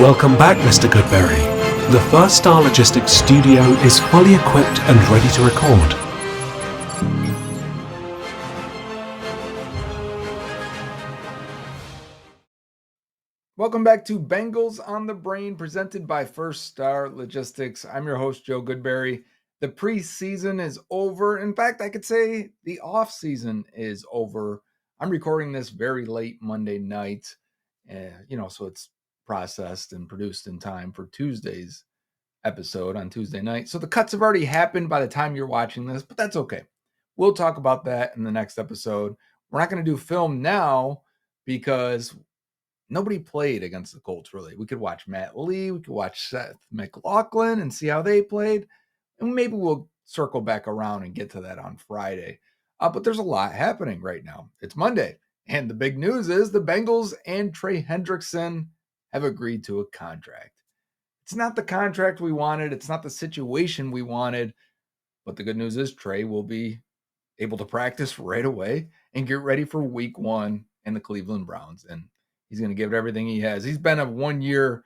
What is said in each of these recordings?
Welcome back, Mr. Goodberry. The First Star Logistics studio is fully equipped and ready to record. Welcome back to Bengals on the Brain, presented by First Star Logistics. I'm your host, Joe Goodberry. The preseason is over. In fact, I could say the offseason is over. I'm recording this very late Monday night, so it's processed and produced in time for Tuesday's episode on Tuesday night. So the cuts have already happened by the time you're watching this, but that's okay. We'll talk about that in the next episode. We're not going to do film now because nobody played against the Colts, really. We could watch Matt Lee, we could watch Seth McLaughlin and see how they played, and maybe we'll circle back around and get to that on Friday. But there's a lot happening right now. It's Monday, and the big news is the Bengals and Trey Hendrickson have agreed to a contract. It's not the contract we wanted. It's not the situation we wanted. But the good news is Trey will be able to practice right away and get ready for week 1 in the Cleveland Browns. And he's going to give it everything he has. He's been a 1 year,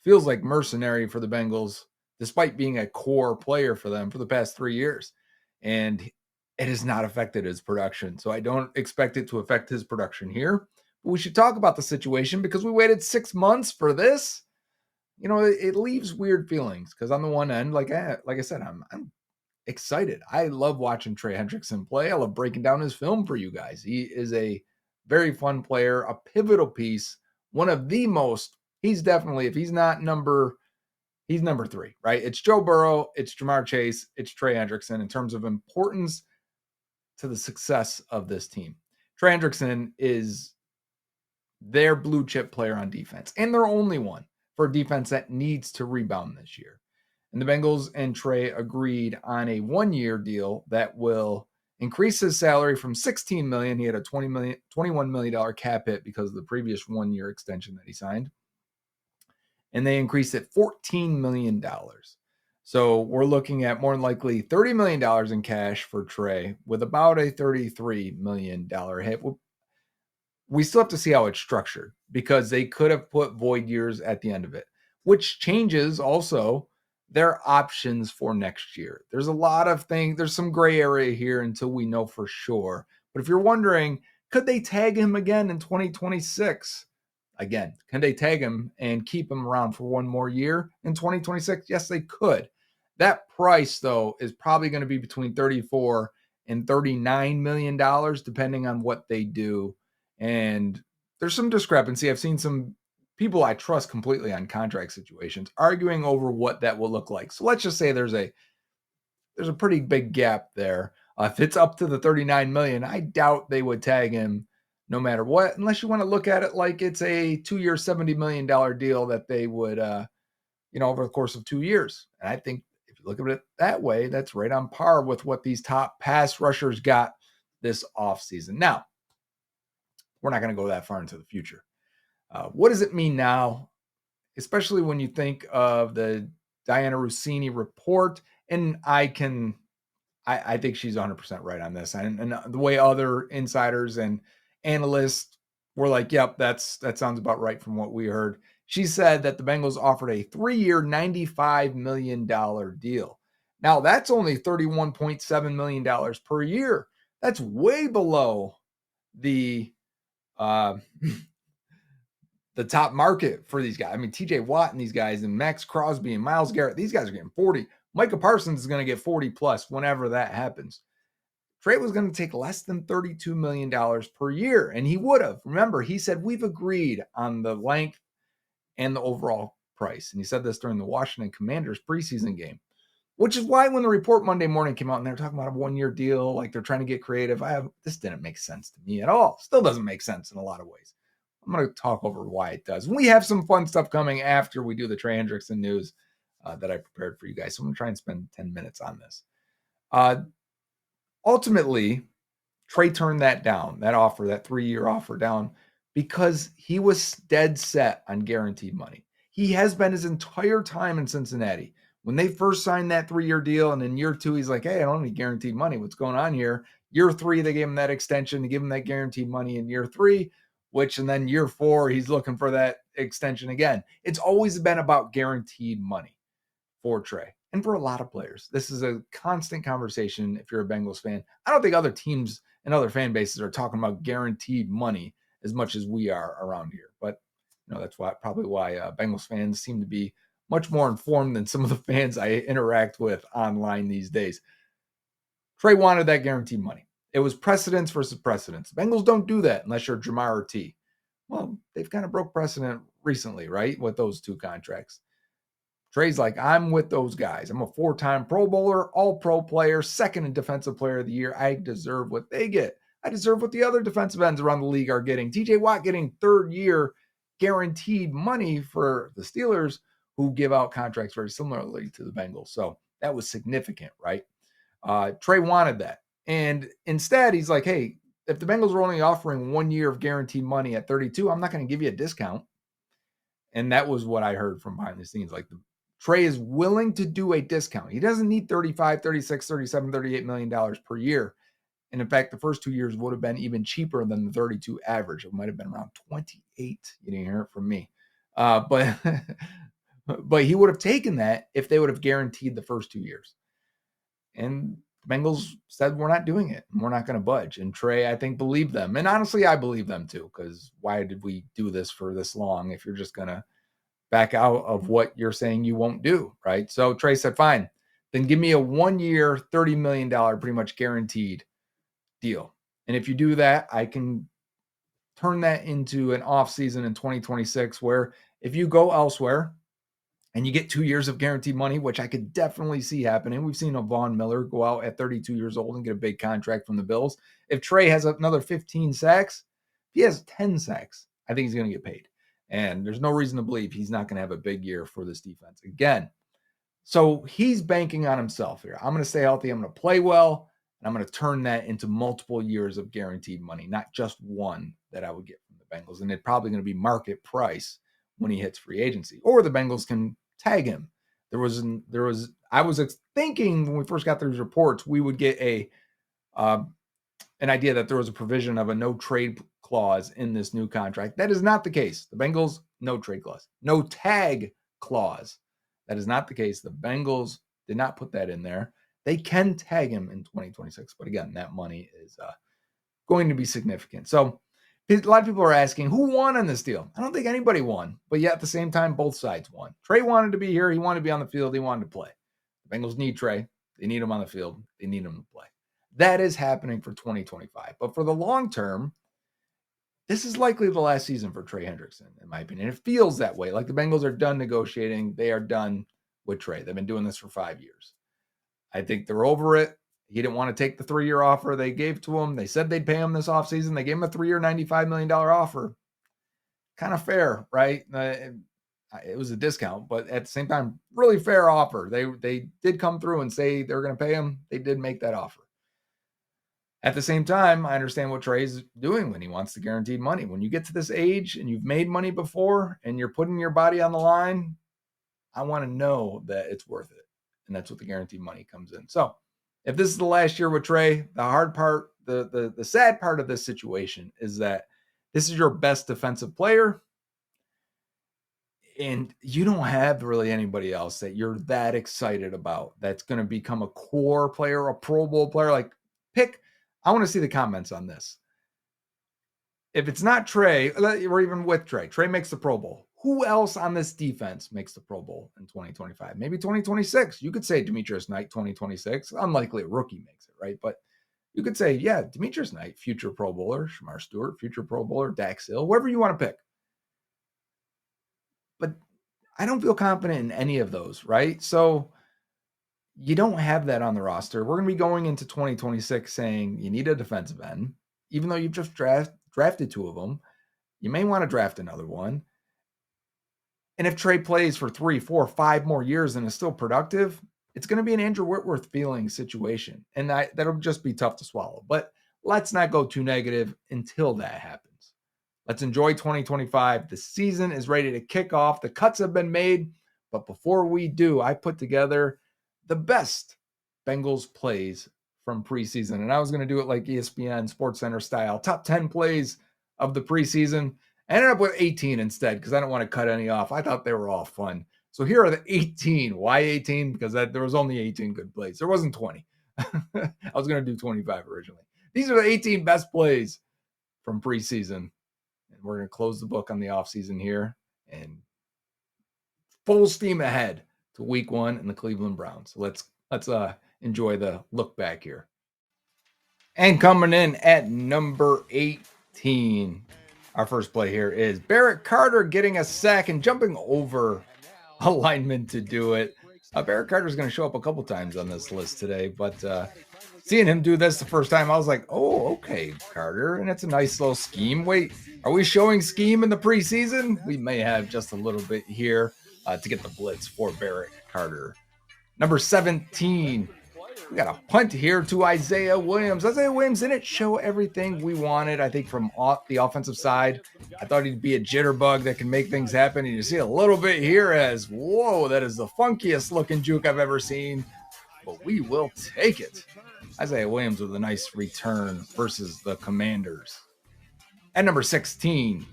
feels like mercenary for the Bengals, despite being a core player for them for the past 3 years. And it has not affected his production. So I don't expect it to affect his production here. But we should talk about the situation because we waited 6 months for this. It leaves weird feelings because on the one end, like I said, I'm excited. I love watching Trey Hendrickson play. I love breaking down his film for you guys. He is a very fun player, a pivotal piece, one of the most. He's definitely, if he's not he's number 3, right? It's Joe Burrow, it's Jamar Chase, it's Trey Hendrickson in terms of importance to the success of this team. Trey Hendrickson is their blue chip player on defense, and their only one for a defense that needs to rebound this year. And the Bengals and Trey agreed on a 1-year deal that will increase his salary from $16 million. He had a $21 million cap hit because of the previous 1-year extension that he signed. And they increased it $14 million. So we're looking at more than likely $30 million in cash for Trey with about a $33 million hit. We still have to see how it's structured because they could have put void years at the end of it, which changes also their options for next year. There's a lot of things. There's some gray area here until we know for sure. But if you're wondering, could they tag him again in 2026? Again, can they tag him and keep him around for one more year in 2026? Yes, they could. That price, though, is probably going to be between $34 and $39 million, depending on what they do. And there's some discrepancy. I've seen some people I trust completely on contract situations arguing over what that will look like. So let's just say there's a pretty big gap there. If it's up to the $39 million, I doubt they would tag him no matter what, unless you want to look at it like it's a 2-year, $70 million deal that they would, over the course of 2 years. And I think if you look at it that way, that's right on par with what these top pass rushers got this offseason. Now, we're not going to go that far into the future. What does it mean now, especially when you think of the Diana Rossini report? And I think she's 100% right on this. And the way other insiders and analysts were like, yep, that sounds about right from what we heard. She said that the Bengals offered a 3-year, $95 million deal. Now, that's only $31.7 million per year. That's way below the top market for these guys. I mean, TJ Watt and these guys and Max Crosby and Myles Garrett, these guys are getting 40. Micah Parsons is going to get 40 plus whenever that happens. Trey was going to take less than $32 million per year, and he would have. Remember, he said, we've agreed on the length and the overall price. And he said this during the Washington Commanders preseason game, which is why when the report Monday morning came out and they were talking about a 1-year deal, like they're trying to get creative, this didn't make sense to me at all. Still doesn't make sense in a lot of ways. I'm going to talk over why it does. We have some fun stuff coming after we do the Trey Hendrickson news that I prepared for you guys. So I'm going to try and spend 10 minutes on this. Ultimately, Trey turned that down, that offer, that 3-year offer down, because he was dead set on guaranteed money. He has been his entire time in Cincinnati. When they first signed that 3-year deal, and in year 2, he's like, hey, I don't need guaranteed money. What's going on here? Year 3, they gave him that extension to give him that guaranteed money in year 3, and then year 4, he's looking for that extension again. It's always been about guaranteed money for Trey and for a lot of players. This is a constant conversation if you're a Bengals fan. I don't think other teams and other fan bases are talking about guaranteed money as much as we are around here. But that's probably why Bengals fans seem to be much more informed than some of the fans I interact with online these days. Trey wanted that guaranteed money. It was precedence versus precedence. Bengals don't do that unless you're Jamar or T. Well, they've kind of broke precedent recently, right, with those two contracts. Trey's like, I'm with those guys. I'm a 4-time Pro Bowler, all-pro player, second in Defensive Player of the Year. I deserve what they get. I deserve what the other defensive ends around the league are getting. TJ Watt getting third-year guaranteed money for the Steelers, who give out contracts very similarly to the Bengals. So that was significant, right? Trey wanted that. And instead, he's like, hey, if the Bengals are only offering 1 year of guaranteed money at 32, I'm not going to give you a discount. And that was what I heard from behind the scenes. Like, Trey is willing to do a discount. He doesn't need 35, 36, 37, $38 million per year. And in fact, the first 2 years would have been even cheaper than the 32 average. It might have been around 28. You didn't hear it from me. But he would have taken that if they would have guaranteed the first 2 years. And the Bengals said, we're not doing it. We're not going to budge. And Trey, I think, believed them. And honestly, I believe them too, because why did we do this for this long if you're just going to back out of what you're saying you won't do, right? So Trey said, fine, then give me a 1 year, $30 million, pretty much guaranteed deal. And if you do that, I can turn that into an offseason in 2026 where if you go elsewhere and you get 2 years of guaranteed money, which I could definitely see happening. We've seen a Von Miller go out at 32 years old and get a big contract from the Bills. If Trey has another 15 sacks, if he has 10 sacks, I think he's going to get paid. And there's no reason to believe he's not going to have a big year for this defense again. So he's banking on himself here. I'm going to stay healthy. I'm going to play well. And I'm going to turn that into multiple years of guaranteed money, not just one that I would get from the Bengals. And it's probably going to be market price when he hits free agency. Or the Bengals can tag him. I was thinking when we first got these reports, we would get an idea that there was a provision of a no trade clause in this new contract. That is not the case. The Bengals, no trade clause, no tag clause. That is not the case. The Bengals did not put that in there. They can tag him in 2026, but again, that money is going to be significant. So a lot of people are asking, who won on this deal? I don't think anybody won, but yet at the same time, both sides won. Trey wanted to be here. He wanted to be on the field. He wanted to play. The Bengals need Trey. They need him on the field. They need him to play. That is happening for 2025. But for the long term, this is likely the last season for Trey Hendrickson, in my opinion. It feels that way. Like the Bengals are done negotiating. They are done with Trey. They've been doing this for 5 years. I think they're over it. He didn't want to take the 3-year offer they gave to him. They said they'd pay him this offseason. They gave him a 3-year, $95 million offer. Kind of fair, right? It was a discount, but at the same time, really fair offer. They did come through and say they're going to pay him. They did make that offer. At the same time, I understand what Trey's doing when he wants the guaranteed money. When you get to this age and you've made money before and you're putting your body on the line, I want to know that it's worth it. And that's what the guaranteed money comes in. So if this is the last year with Trey, the hard part, the sad part of this situation is that this is your best defensive player. And you don't have really anybody else that you're that excited about that's going to become a core player, a Pro Bowl player. Like, I want to see the comments on this. If it's not Trey, or even with Trey makes the Pro Bowl. Who else on this defense makes the Pro Bowl in 2025? Maybe 2026. You could say Demetrius Knight, 2026. Unlikely a rookie makes it, right? But you could say, yeah, Demetrius Knight, future Pro Bowler, Shamar Stewart, future Pro Bowler, Dax Hill, whoever you want to pick. But I don't feel confident in any of those, right? So you don't have that on the roster. We're going to be going into 2026 saying you need a defensive end, even though you've just drafted 2 of them. You may want to draft another one. And if Trey plays for 3, 4, 5 more years and is still productive, it's going to be an Andrew Whitworth feeling situation. And that'll just be tough to swallow. But let's not go too negative until that happens. Let's enjoy 2025. The season is ready to kick off. The cuts have been made. But before we do, I put together the best Bengals plays from preseason. And I was going to do it like ESPN SportsCenter style. Top 10 plays of the preseason. I ended up with 18 instead because I don't want to cut any off. I thought they were all fun. So here are the 18. Why 18? Because there was only 18 good plays. There wasn't 20. I was going to do 25 originally. These are the 18 best plays from preseason. And we're going to close the book on the offseason here and full steam ahead to week 1 in the Cleveland Browns. So let's enjoy the look back here. And coming in at number 18, our first play here is Barrett Carter getting a sack and jumping over a lineman to do it. Barrett Carter is going to show up a couple times on this list today, but seeing him do this the first time, I was like, oh, okay, Carter. And it's a nice little scheme. Wait, are we showing scheme in the preseason? We may have just a little bit here to get the blitz for Barrett Carter. Number 17, we got a punt here to Isaiah Williams. Isaiah Williams didn't show everything we wanted, I think, from the offensive side. I thought he'd be a jitterbug that can make things happen. And you see a little bit here as, whoa, that is the funkiest looking juke I've ever seen. But we will take it. Isaiah Williams with a nice return versus the Commanders. At number 16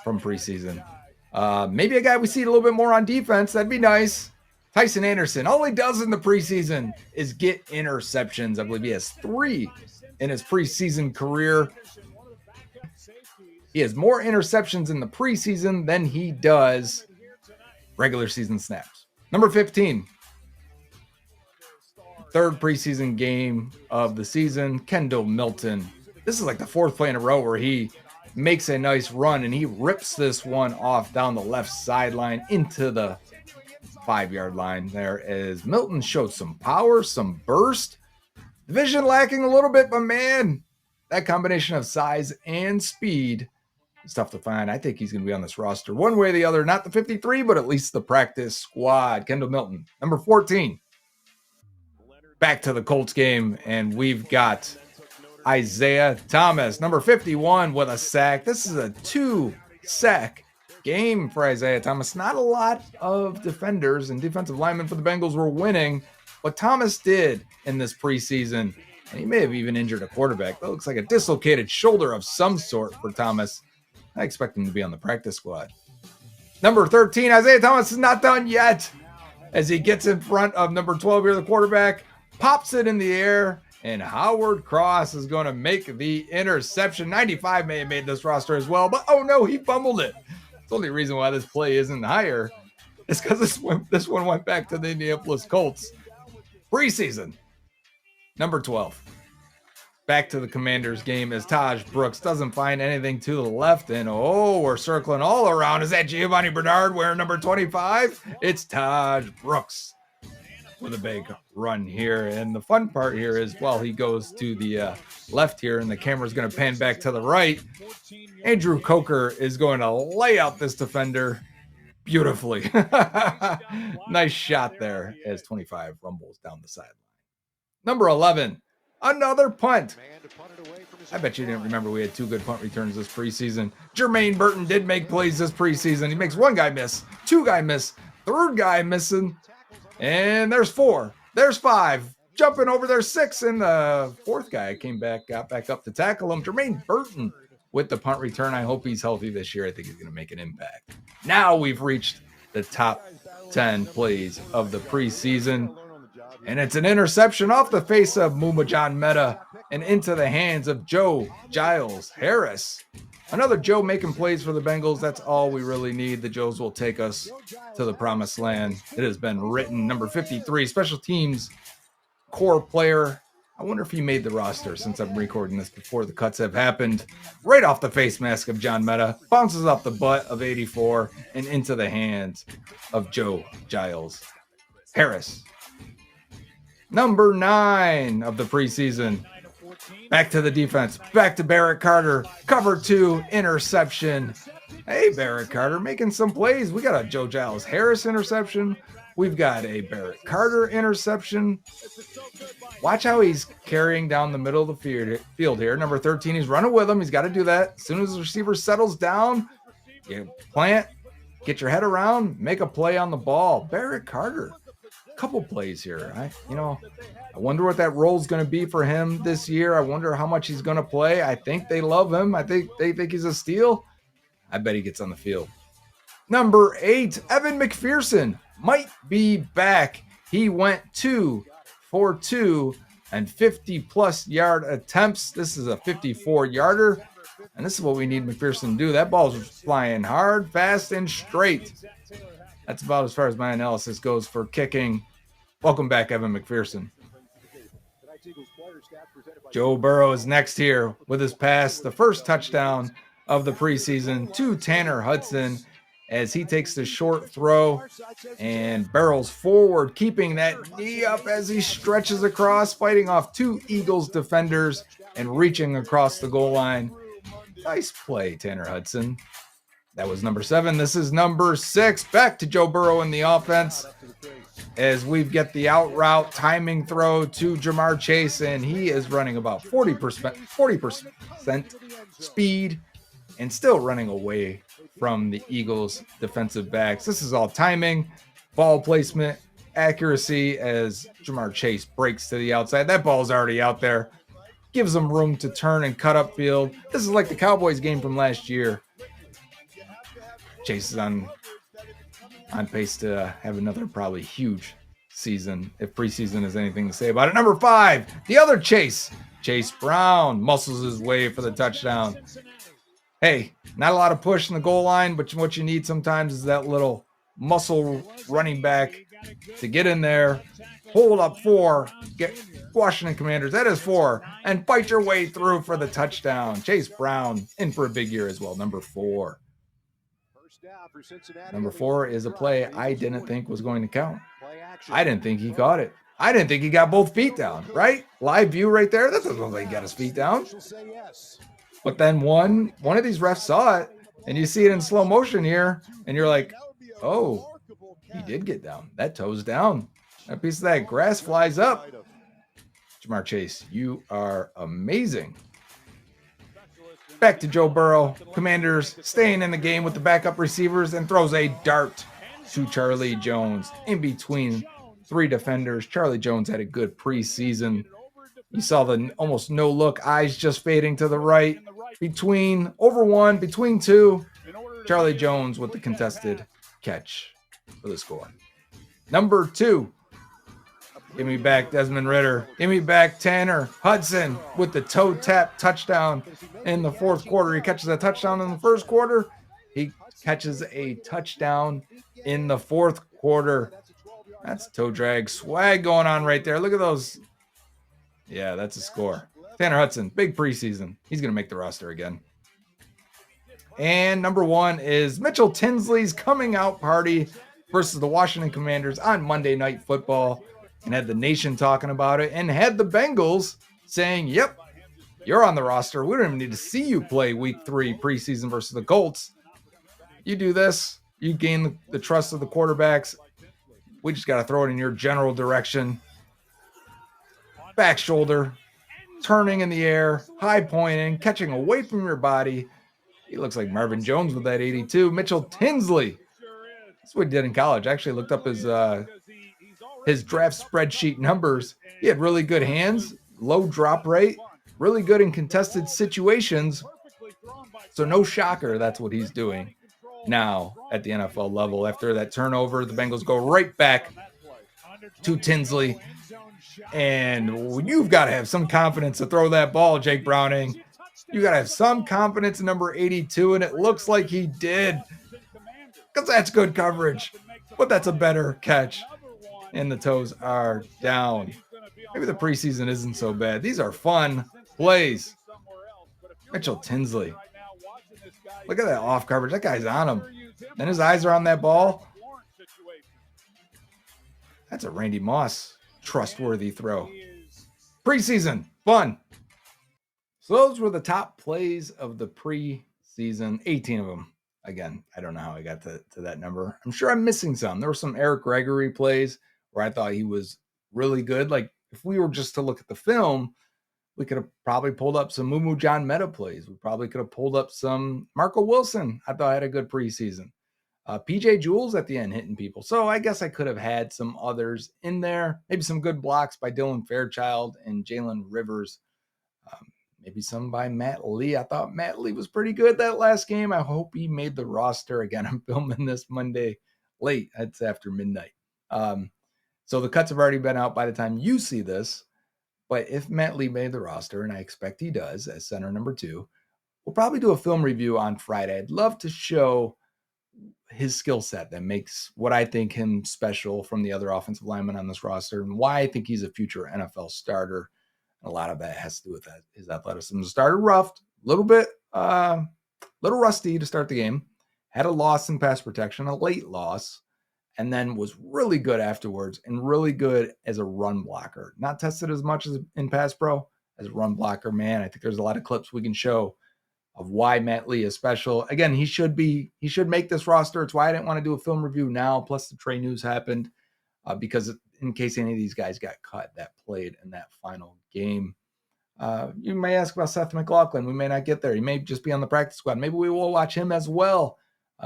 from preseason. Maybe a guy we see a little bit more on defense. That'd be nice. Tyson Anderson, all he does in the preseason is get interceptions. I believe he has 3 in his preseason career. He has more interceptions in the preseason than he does regular season snaps. Number 15, third preseason game of the season, Kendall Milton. This is like the 4th play in a row where he makes a nice run and he rips this one off down the left sideline into the 5-yard line. There is Milton showed some power, some burst. Vision lacking a little bit, but man, that combination of size and speed is tough to find. I think he's going to be on this roster one way or the other. Not the 53, but at least the practice squad. Kendall Milton. Number 14. Back to the Colts game, and we've got Isaiah Thomas. Number 51 with a sack. This is a 2-sack game for Isaiah Thomas. Not a lot of defenders and defensive linemen for the Bengals were winning, but Thomas did in this preseason, and he may have even injured a quarterback. That looks like a dislocated shoulder of some sort for Thomas. I expect him to be on the practice squad. Number 13, Isaiah Thomas is not done yet as he gets in front of number 12 here, the quarterback, pops it in the air, and Howard Cross is going to make the interception. 95 may have made this roster as well, but oh no, he fumbled it. The only reason why this play isn't higher is because this one went back to the Indianapolis Colts. Preseason. Number 12. Back to the Commanders game as Taj Brooks doesn't find anything to the left. And we're circling all around. Is that Giovanni Bernard wearing number 25? It's Taj Brooks with a big run here. And the fun part here is while he goes to the left here and the camera's going to pan back to the right, Andrew Coker is going to lay out this defender beautifully. Nice shot there as 25 rumbles down the sideline. Number 11, another punt. I bet you didn't remember we had 2 good punt returns this preseason. Jermaine Burton did make plays this preseason. He makes 1 guy miss, 2 guy miss, 3rd guy missing, and there's 4. There's 5. Jumping over there 6, and the 4th guy got back up to tackle him. Jermaine Burton with the punt return. I hope he's healthy this year. I think he's going to make an impact. Now we've reached the top 10 plays of the preseason, and it's an interception off the face of Mumajan Mehta and into the hands of Joe Giles Harris. Another Joe making plays for the Bengals. That's all we really need. The Joes will take us to the promised land. It has been written. Number 53, special teams core player. I wonder if he made the roster since I'm recording this before the cuts have happened. Right off the face mask of John Mehta. Bounces off the butt of 84 and into the hands of Joe Giles Harris. Number 9 of the preseason. Back to the defense. Back to Barrett Carter. Cover 2. Interception. Hey, Barrett Carter making some plays. We got a Joe Giles Harris interception. We've got a Barrett Carter interception. Watch how he's carrying down the middle of the field here. Number 13, he's running with him. He's got to do that. As soon as the receiver settles down, you plant, get your head around, make a play on the ball. Barrett Carter. Couple plays here. I wonder what that role is going to be for him this year. I wonder how much he's going to play. I think they love him. I think they think he's a steal. I bet he gets on the field. Number 8, Evan McPherson might be back. He went 2 for 2 and 50-plus yard attempts. This is a 54-yarder, and this is what we need McPherson to do. That ball's flying hard, fast, and straight. That's about as far as my analysis goes for kicking. Welcome back, Evan McPherson. Joe Burrow is next here with his pass, the first touchdown of the preseason to Tanner Hudson, as he takes the short throw and barrels forward, keeping that knee up as he stretches across, fighting off 2 Eagles defenders and reaching across the goal line. Nice play, Tanner Hudson. That was number 7. This is number 6. Back to Joe Burrow in the offense as we get the out route timing throw to Jamar Chase, and he is running about 40% speed and still running away from the Eagles defensive backs. This is all timing, ball placement, accuracy as Jamar Chase breaks to the outside. That ball's already out there. Gives them room to turn and cut upfield. This is like the Cowboys game from last year. Chase is on pace to have another probably huge season, if preseason is anything to say about it. Number 5, the other Chase Brown muscles his way for the touchdown. Hey, not a lot of push in the goal line, but what you need sometimes is that little muscle running back to get in there, hold up 4, get Washington Commanders, that is 4, and fight your way through for the touchdown. Chase Brown in for a big year as well, number 4. Number 4 is a play I didn't think was going to count. I didn't think he caught it. I didn't think he got both feet down, right? Live view right there. That doesn't look like he got his feet down. But then one of these refs saw it, and you see it in slow motion here, and you're like, oh, he did get down. That toe's down. That piece of that grass flies up. Jamar Chase, you are amazing. Back to Joe Burrow. Commanders staying in the game with the backup receivers and throws a dart to Charlie Jones in between 3 defenders. Charlie Jones had a good preseason. You saw the almost no look, eyes just fading to the right. Between 2. Charlie Jones with the contested catch for the score. Number 2. Give me back Desmond Ridder. Give me back Tanner Hudson with the toe tap touchdown in the 4th quarter. He catches a touchdown in the 1st quarter. He catches a touchdown in the 4th quarter. That's toe drag swag going on right there. Look at those. Yeah, that's a score. Tanner Hudson, big preseason. He's going to make the roster again. And number 1 is Mitchell Tinsley's coming out party versus the Washington Commanders on Monday Night Football, and had the nation talking about it, and had the Bengals saying, yep, you're on the roster. We don't even need to see you play week 3 preseason versus the Colts. You do this, you gain the trust of the quarterbacks. We just got to throw it in your general direction. Back shoulder, turning in the air, high pointing, catching away from your body. He looks like Marvin Jones with that 82. Mitchell Tinsley. That's what he did in college. I actually looked up his draft spreadsheet numbers. He had really good hands, low drop rate, really good in contested situations. So no shocker, that's what he's doing now at the NFL level. After that turnover, the Bengals go right back to Tinsley. And you've got to have some confidence to throw that ball, Jake Browning. You got to have some confidence in number 82, and it looks like he did, because that's good coverage. But that's a better catch. And the toes are down. Maybe the preseason isn't so bad. These are fun plays. Mitchell Tinsley. Look at that off coverage. That guy's on him. And his eyes are on that ball. That's a Randy Moss trustworthy throw. Preseason. Fun. So those were the top plays of the preseason. 18 of them. Again, I don't know how I got to that number. I'm sure I'm missing some. There were some Eric Gregory plays where I thought he was really good. Like, if we were just to look at the film, we could have probably pulled up some Mumu John Meta plays. We probably could have pulled up some Marco Wilson. I thought had a good preseason. PJ Jules at the end hitting people. So I guess I could have had some others in there. Maybe some good blocks by Dylan Fairchild and Jalen Rivers. maybe some by Matt Lee. I thought Matt Lee was pretty good that last game. I hope he made the roster. Again, I'm filming this Monday late. It's after midnight. So the cuts have already been out by the time you see this. But if Matt Lee made the roster, and I expect he does as center number 2, we'll probably do a film review on Friday. I'd love to show his skill set that makes what I think him special from the other offensive linemen on this roster and why I think he's a future NFL starter. A lot of that has to do with that. His athleticism started rough, a little rusty to start the game, had a loss in pass protection, a late loss, and then was really good afterwards and really good as a run blocker. Not tested as much as in pass pro as a run blocker. Man, I think there's a lot of clips we can show of why Matt Lee is special. Again, he should make this roster. It's why I didn't want to do a film review now. Plus the Trey news happened because in case any of these guys got cut that played in that final game. You may ask about Seth McLaughlin. We may not get there. He may just be on the practice squad. Maybe we will watch him as well.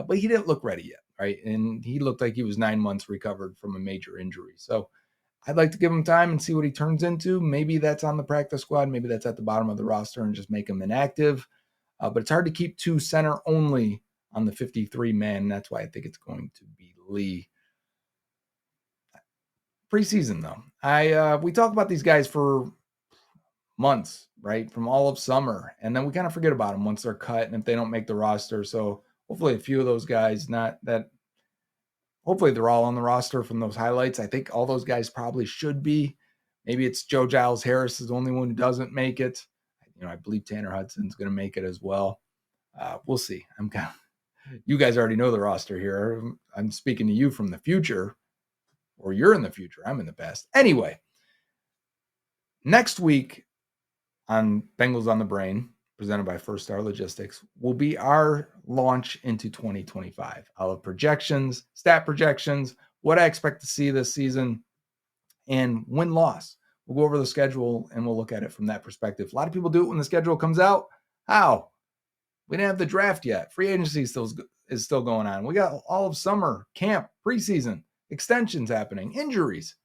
But he didn't look ready yet, right? And he looked like he was 9 months recovered from a major injury. So I'd like to give him time and see what he turns into. Maybe that's on the practice squad. Maybe that's at the bottom of the roster and just make him inactive. But it's hard to keep 2 center only on the 53-man. That's why I think it's going to be Lee. Preseason, though. We talk about these guys for months, right? From all of summer. And then we kind of forget about them once they're cut and if they don't make the roster. So hopefully a few of those guys, hopefully they're all on the roster from those highlights. I think all those guys probably should be. Maybe it's Joe Giles Harris is the only one who doesn't make it. I believe Tanner Hudson's going to make it as well. We'll see. You guys already know the roster here. I'm speaking to you from the future, or you're in the future. I'm in the past. Anyway, next week on Bengals on the Brain, presented by First Star Logistics, will be our launch into 2025. I'll have projections, stat projections, what I expect to see this season, and win-loss. We'll go over the schedule and we'll look at it from that perspective. A lot of people do it when the schedule comes out. How? We didn't have the draft yet. Free agency is still going on. We got all of summer, camp, preseason, extensions happening, injuries.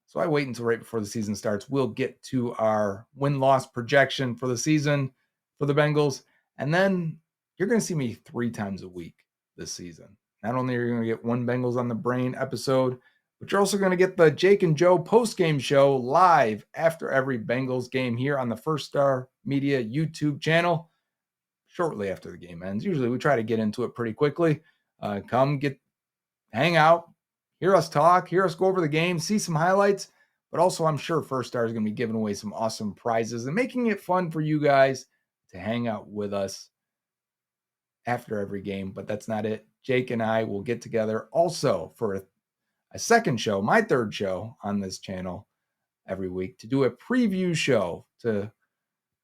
So I wait until right before the season starts. We'll get to our win-loss projection for the season for the Bengals. And then you're going to see me 3 times a week this season. Not only are you going to get one Bengals on the Brain episode, but you're also going to get the Jake and Joe post-game show live after every Bengals game here on the First Star Media YouTube channel shortly after the game ends. Usually we try to get into it pretty quickly. Hang out, hear us talk, hear us go over the game, see some highlights, but also I'm sure First Star is going to be giving away some awesome prizes and making it fun for you guys to hang out with us after every game. But that's not it. Jake and I will get together also for a second show, my 3rd show on this channel every week, to do a preview show to,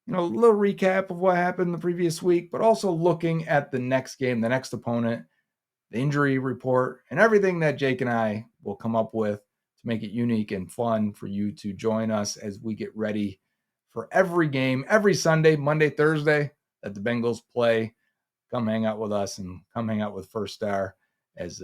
a little recap of what happened the previous week, but also looking at the next game, the next opponent, the injury report, and everything that Jake and I will come up with to make it unique and fun for you to join us as we get ready for every game, every Sunday, Monday, Thursday that the Bengals play. Come hang out with us and come hang out with First Star as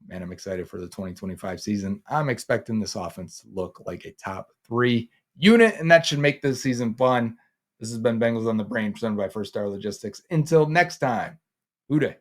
man, I'm excited for the 2025 season. I'm expecting this offense to look like a top 3 unit, and that should make this season fun. This has been Bengals on the Brain, presented by First Star Logistics. Until next time, Hoo day.